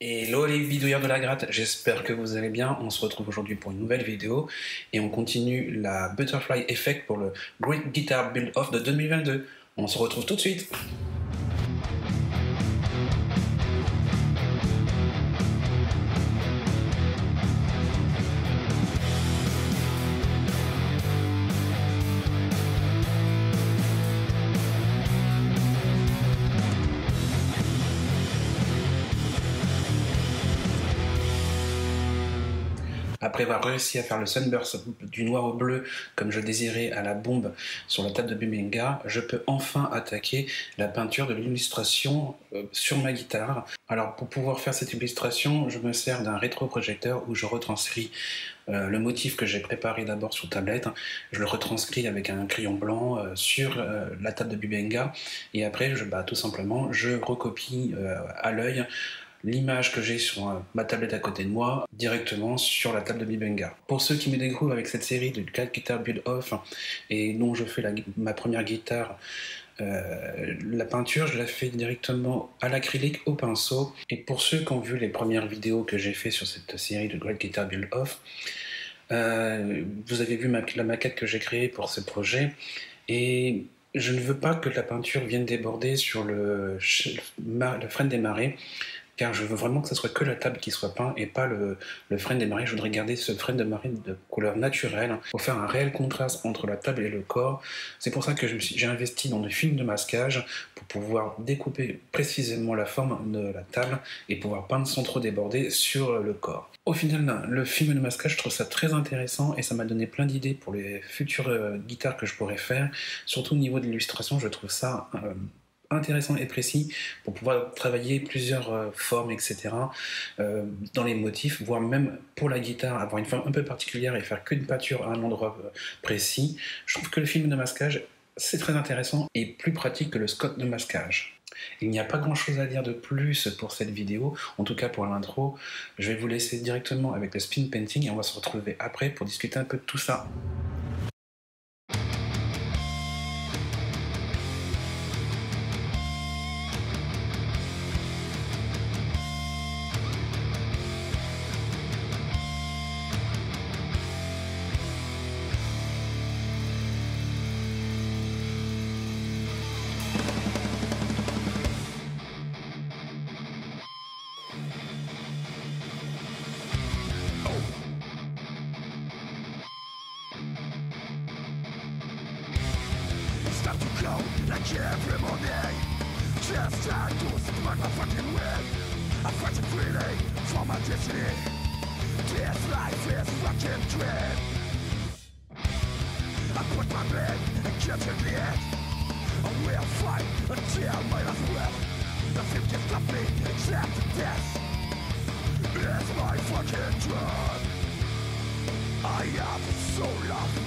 Hello les bidouilleurs de la gratte, j'espère que vous allez bien. On se retrouve aujourd'hui pour une nouvelle vidéo et on continue la Butterfly Effect pour le Great Guitar Build Off de 2022. On se retrouve tout de suite. Après avoir réussi à faire le sunburst du noir au bleu comme je désirais à la bombe sur la table de Bumenga, je peux enfin attaquer la peinture de l'illustration sur ma guitare. Alors pour pouvoir faire cette illustration, je me sers d'un rétroprojecteur où je retranscris le motif que j'ai préparé d'abord sur tablette. Je le retranscris avec un crayon blanc sur la table de Bumenga et après tout simplement je recopie à l'œil l'image que j'ai sur ma tablette à côté de moi, directement sur la table de Bumenga. Pour ceux qui me découvrent avec cette série de Great Guitar Build Off, et dont je fais ma première guitare, la peinture, je la fais directement à l'acrylique au pinceau. Et pour ceux qui ont vu les premières vidéos que j'ai fait sur cette série de Great Guitar Build Off, vous avez vu la maquette que j'ai créée pour ce projet. Et je ne veux pas que la peinture vienne déborder sur le frêne des marées, car je veux vraiment que ce soit que la table qui soit peinte et pas le frêne des marées. Je voudrais garder ce frêne de marée de couleur naturelle pour faire un réel contraste entre la table et le corps. C'est pour ça que j'ai investi dans des films de masquage pour pouvoir découper précisément la forme de la table et pouvoir peindre sans trop déborder sur le corps. Au final, le film de masquage, je trouve ça très intéressant et ça m'a donné plein d'idées pour les futures guitares que je pourrais faire. Surtout au niveau de l'illustration, je trouve ça intéressant et précis pour pouvoir travailler plusieurs formes, etc. Dans les motifs, voire même pour la guitare, avoir une forme un peu particulière et faire qu'une peinture à un endroit précis. Je trouve que le film de masquage, c'est très intéressant et plus pratique que le Scott de masquage. Il n'y a pas grand chose à dire de plus pour cette vidéo, en tout cas pour l'intro. Je vais vous laisser directement avec le spin painting et on va se retrouver après pour discuter un peu de tout ça. Like every morning, just time to spark my fucking win. I'm fighting freely for my destiny. This life is fucking dread. I put my bed and get to the end. I will fight until my last breath. Nothing can stop me except death. It's my fucking drug. I am so lost.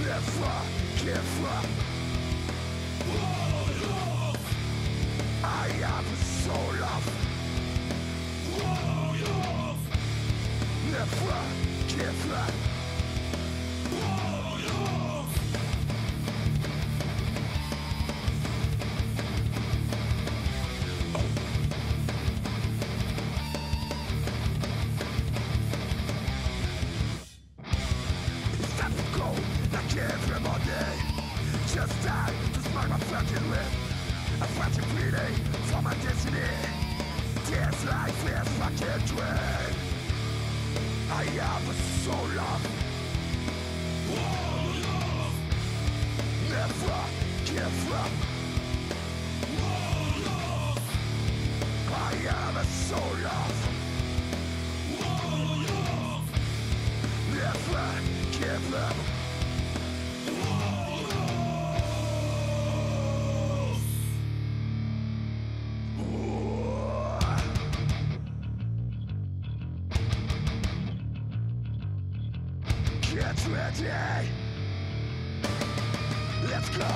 Never give up. I am so lost. Never give up. Every morning, just time to spark my fucking whip. I'm fighting freely for my destiny. This life is fucking dread. I am so lost. Never give up. I am so lost. Never give up. Get ready. Let's go.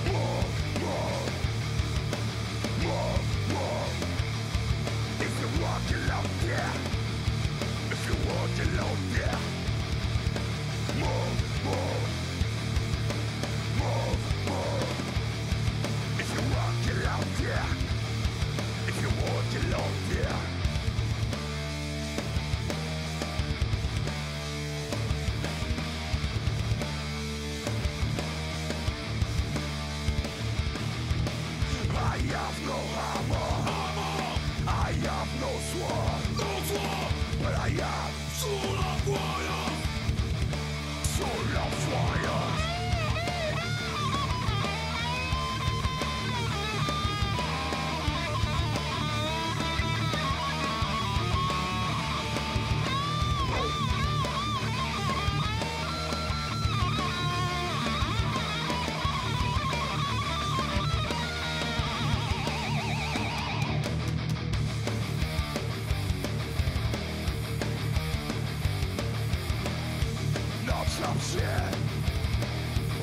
Move, move. Move, move. If you walk alone, yeah. If you walk alone, yeah. Move, move. Move, move. have no armor. I have no sword. But I have soul of fire. Soul of fire. Shit,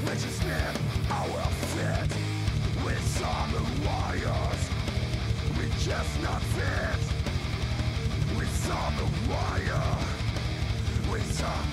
which is near our fit. With some warriors, we just not fit. With some warrior, with some.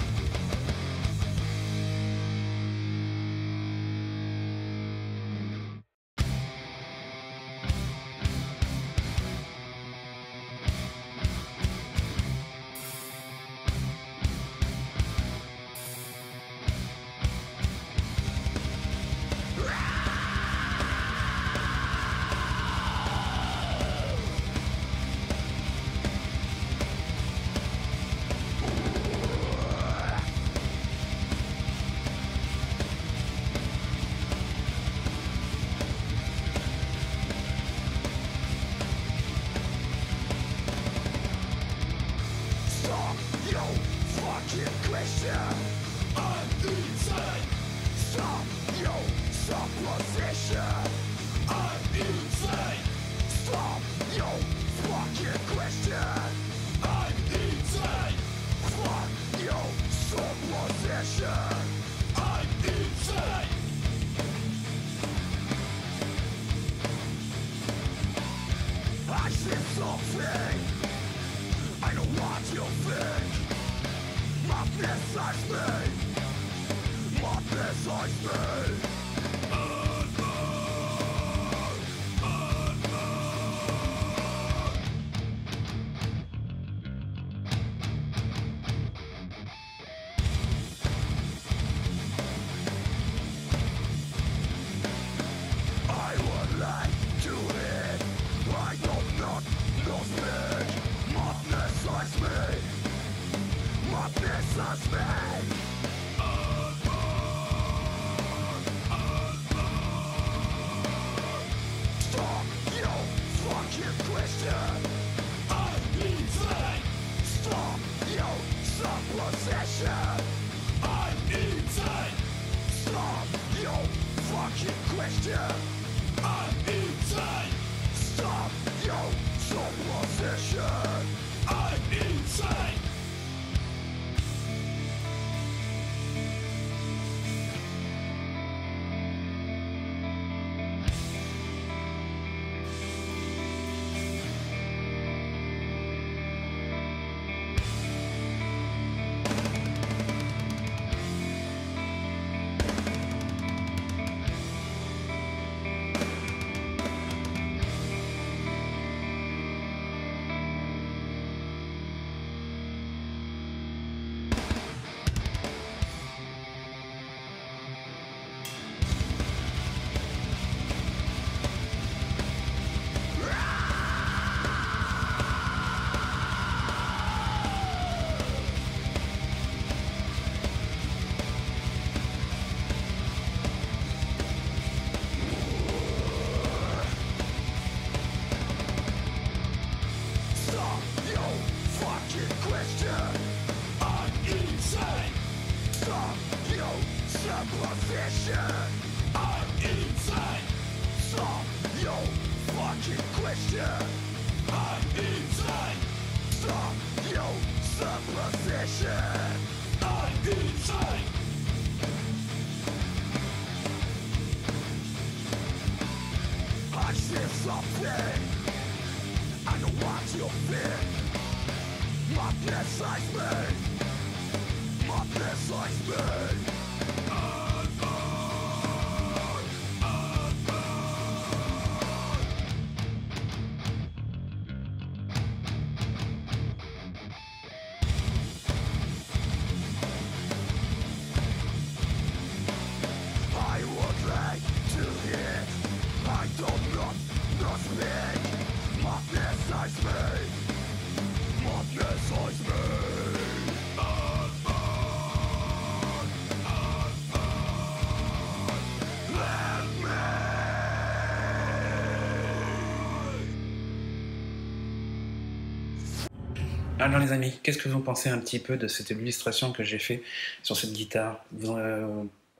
Alors les amis, qu'est-ce que vous pensez un petit peu de cette illustration que j'ai fait sur cette guitare? Vous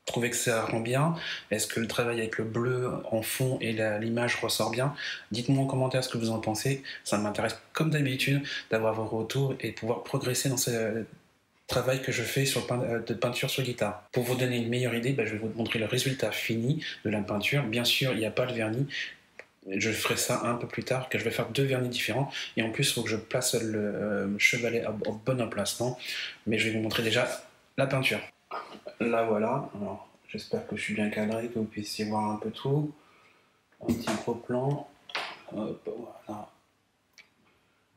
trouvez que ça rend bien? Est-ce que le travail avec le bleu en fond et l'image ressort bien? Dites-moi en commentaire ce que vous en pensez. Ça m'intéresse comme d'habitude d'avoir vos retours et de pouvoir progresser dans ce travail que je fais de peinture sur guitare. Pour vous donner une meilleure idée, je vais vous montrer le résultat fini de la peinture. Bien sûr, il n'y a pas le vernis. Je ferai ça un peu plus tard, car je vais faire 2 vernis différents. Et en plus, il faut que je place le chevalet au bon emplacement. Mais je vais vous montrer déjà la peinture. Là, voilà. Alors, j'espère que je suis bien cadré, que vous puissiez voir un peu tout. Un petit gros plan. Hop, voilà.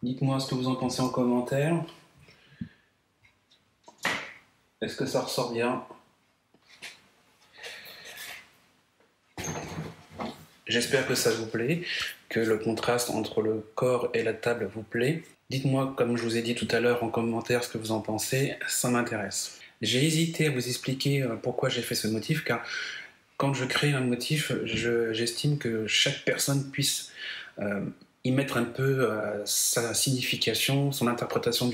Dites-moi ce que vous en pensez en commentaire. Est-ce que ça ressort bien? J'espère que ça vous plaît, que le contraste entre le corps et la table vous plaît. Dites-moi, comme je vous ai dit tout à l'heure en commentaire, ce que vous en pensez, ça m'intéresse. J'ai hésité à vous expliquer pourquoi j'ai fait ce motif, car quand je crée un motif, j'estime que chaque personne puisse y mettre un peu sa signification, son interprétation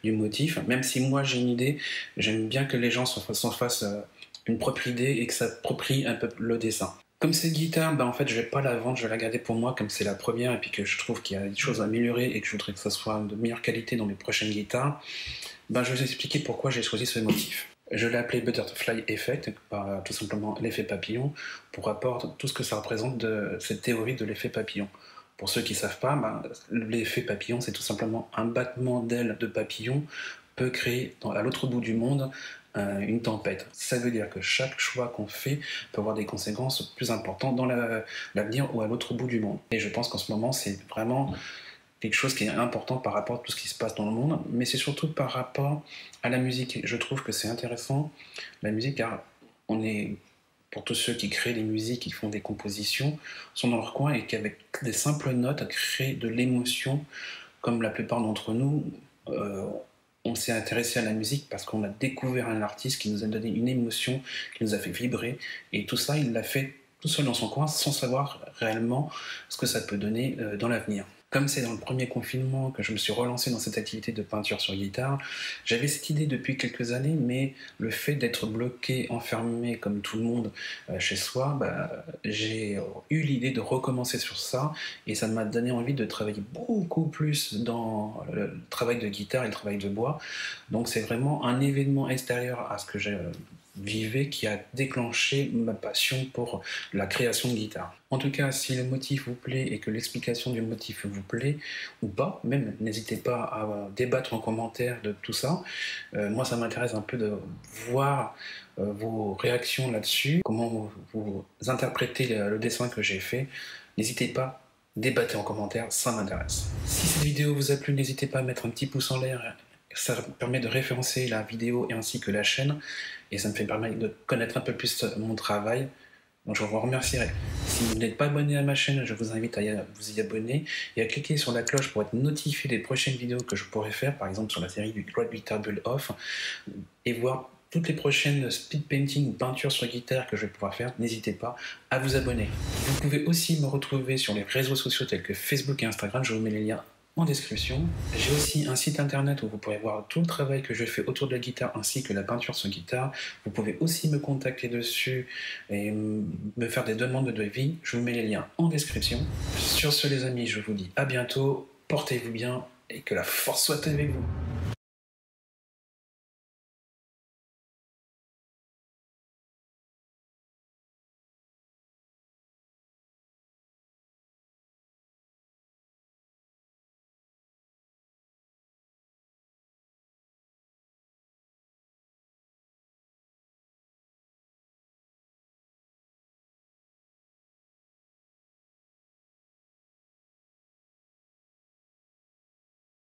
du motif. Même si moi j'ai une idée, j'aime bien que les gens s'en fassent une propre idée et que ça s'approprie un peu le dessin. Comme cette guitare, en fait, je vais pas la vendre, je vais la garder pour moi, comme c'est la première, et puis que je trouve qu'il y a des choses à améliorer et que je voudrais que ça soit de meilleure qualité dans mes prochaines guitares, je vais vous expliquer pourquoi j'ai choisi ce motif. Je l'ai appelé Butterfly Effect, tout simplement l'effet papillon, pour apporter tout ce que ça représente de cette théorie de l'effet papillon. Pour ceux qui ne savent pas, l'effet papillon, c'est tout simplement un battement d'ailes de papillon peut créer à l'autre bout du monde une tempête. Ça veut dire que chaque choix qu'on fait peut avoir des conséquences plus importantes dans l'avenir ou à l'autre bout du monde. Et je pense qu'en ce moment, c'est vraiment quelque chose qui est important par rapport à tout ce qui se passe dans le monde, mais c'est surtout par rapport à la musique. Je trouve que c'est intéressant, la musique, car on est, pour tous ceux qui créent des musiques, qui font des compositions, sont dans leur coin et qu'avec des simples notes, créent de l'émotion, comme la plupart d'entre nous, on s'est intéressé à la musique parce qu'on a découvert un artiste qui nous a donné une émotion, qui nous a fait vibrer, et tout ça, il l'a fait tout seul dans son coin, sans savoir réellement ce que ça peut donner dans l'avenir. Comme c'est dans le premier confinement que je me suis relancé dans cette activité de peinture sur guitare, j'avais cette idée depuis quelques années, mais le fait d'être bloqué, enfermé comme tout le monde chez soi, j'ai eu l'idée de recommencer sur ça, et ça m'a donné envie de travailler beaucoup plus dans le travail de guitare et le travail de bois. Donc c'est vraiment un événement extérieur à ce que je vivais qui a déclenché ma passion pour la création de guitare. En tout cas, si le motif vous plaît et que l'explication du motif vous plaît, ou pas, même n'hésitez pas à débattre en commentaire de tout ça. Moi, ça m'intéresse un peu de voir vos réactions là-dessus, comment vous interprétez le dessin que j'ai fait. N'hésitez pas, débattez en commentaire, ça m'intéresse. Si cette vidéo vous a plu, n'hésitez pas à mettre un petit pouce en l'air. Ça permet de référencer la vidéo et ainsi que la chaîne, et ça me fait permettre de connaître un peu plus mon travail. Donc je vous remercierai. Si vous n'êtes pas abonné à ma chaîne, je vous invite à vous y abonner et à cliquer sur la cloche pour être notifié des prochaines vidéos que je pourrai faire, par exemple sur la série du Great Guitar Build Off, et voir toutes les prochaines speed painting ou peintures sur guitare que je vais pouvoir faire. N'hésitez pas à vous abonner. Vous pouvez aussi me retrouver sur les réseaux sociaux tels que Facebook et Instagram, je vous mets les liens en description. J'ai aussi un site internet où vous pourrez voir tout le travail que je fais autour de la guitare ainsi que la peinture sur guitare. Vous pouvez aussi me contacter dessus et me faire des demandes de devis. Je vous mets les liens en description. Sur ce les amis, je vous dis à bientôt, portez-vous bien et que la force soit avec vous.